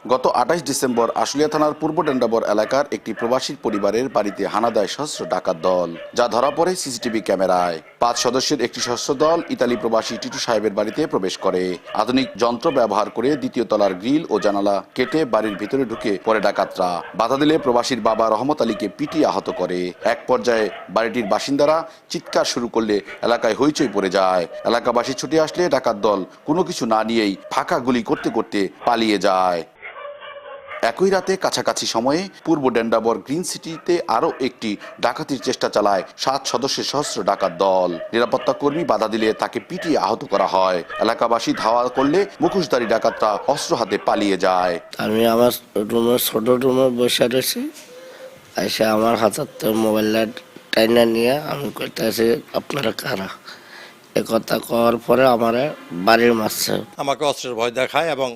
গত ২৮ ডিসেম্বর আশুলিয়া থানার পূর্ব ডেন্ডাবর এলাকার একটি প্রবাসীর পরিবারের বাড়িতে হানা দেয় সশস্ত্র ডাকাত দল, যা ধরা পড়ে সিসিটিভি ক্যামেরায়। ৫ সদস্যের একটি সশস্ত্র দল ইতালি প্রবাসী টিটু সাহেবের বাড়িতে প্রবেশ করে। আধুনিক যন্ত্র ব্যবহার করে দ্বিতীয় তলার গ্রিল ও জানালা কেটে বাড়ির ভিতরে ঢুকে পড়ে ডাকাতরা। বাধা দিলে প্রবাসীর বাবা রহমত আলীকে পিটিয়ে আহত করে। এক পর্যায়ে বাড়িটির বাসিন্দারা চিৎকার শুরু করলে এলাকায় হইচই পড়ে যায়। এলাকাবাসী ছুটে আসলে ডাকাত দল কোনো কিছু না নিয়েই ফাঁকা গুলি করতে করতে পালিয়ে যায়। একই রাতে কাছাকাছি সময়ে পূর্ব ডেন্ডাবর গ্রিন সিটিতে আরও একটি ডাকাতির চেষ্টা চালায় ৭ সদস্যের সশস্ত্র ডাকাত দল। নিরাপত্তা কর্মী বাধা দিলে তাকে পিটিয়ে আহত করা হয়। এলাকাবাসী ধাওয়া করলে মুখোশধারী ডাকাতরা অস্ত্র হাতে পালিয়ে যায়। আমি আমার ছোট রুমে বসে রয়েছি, এসে আমার হাতে মোবাইলটা টাইনা নিয়ে আমি কইতেছি আপনারা কারা। কথা কওয়ার পরে আমার বাড়ির মারছে। আমাকে অস্ত্রের ভয় দেখায় এবং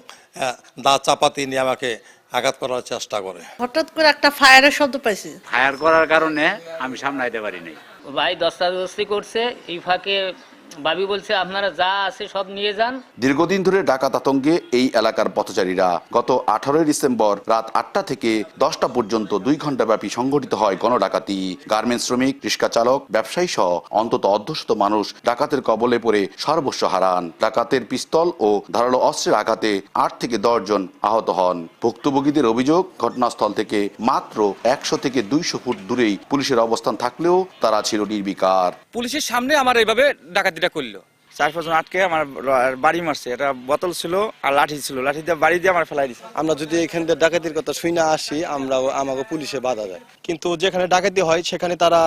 দা চাপাতি নিয়ে আমাকে আঘাত করার চেষ্টা করে। হঠাৎ করে একটা ফায়ারের শব্দ পাইছি। ফায়ার করার কারণে আমি সামলাইতে পারি নাই। ভাই দস্তাদস্তি করছে, এই ফাঁকে ভাবি বলছে আপনারা যা আছে সব নিয়ে যান। দীর্ঘদিন ধরে ডাকাত আতঙ্কে এই এলাকার পথচারীরা। গত ১৮ ডিসেম্বর রাত ৮টা থেকে ১০টা পর্যন্ত ২ ঘন্টা ব্যাপী সংঘটিত হয় গণডাকাতি। গার্মেন্টস শ্রমিক, রিক্সা চালক, ব্যবসায়ী সহ অন্তত অর্ধশত মানুষ ডাকাতের কবলে পড়ে সর্বস্ব হারান। ডাকাতের পিস্তল ও ধারালো অস্ত্রের আঘাতে ৮ থেকে ১০ জন আহত হন। ভুক্তভোগীদের অভিযোগ, ঘটনাস্থল থেকে মাত্র ১০০ থেকে ২০০ ফুট দূরেই পুলিশের অবস্থান থাকলেও তারা ছিল নির্বিকার। পুলিশের সামনে আমার এইভাবে ডাকাতিটা করলো। ৪-৫ জন আটকে আমার বাড়ি মারছে। এটা বোতল ছিল আর লাঠি ছিল, লাঠি দিয়ে বাড়ি দিয়ে আমার ফেলাই দিচ্ছে। আমরা যদি এখান থেকে ডাকাতির কথা শুই না আসি, আমাকে পুলিশে বাধা দেয়, কিন্তু যেখানে ডাকাতি হয় সেখানে তারা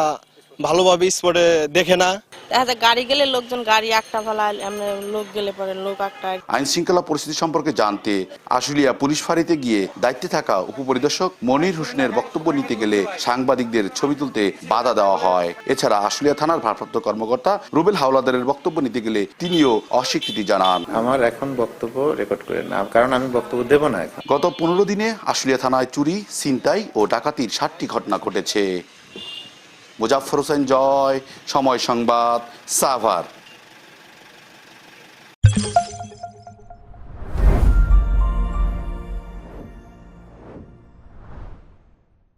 ভালোভাবে স্পটে দেখে না। গাড়ি গেলে লোকজন গাড়ি একটা ফেলায়, লোক গেলে পরে লোক একটা। আইন শৃঙ্খলা পরিস্থিতি সম্পর্কে জানতে আশুলিয়া পুলিশ ফাঁড়িতে গিয়ে দায়িত্বে থাকা উপপরিদর্শক মনির হোসেনের বক্তব্য নিতে গেলে সাংবাদিকদের ছবি তুলতে বাধা দেওয়া হয়। এছাড়া আশুলিয়া থানার ভারপ্রাপ্ত কর্মকর্তা রুবেল হাওলাদারের বক্তব্য নিতে গেলে তিনিও অস্বীকৃতি জানান। আমার এখন বক্তব্য রেকর্ড করে না, কারণ আমি বক্তব্য দেব না। গত ১৫ দিনে আশুলিয়া থানায় চুরি, ছিনতাই ও ডাকাতির ৭টি ঘটনা ঘটেছে। মুজাফফর হোসেন জয়, সময় সংবাদ, সাভার।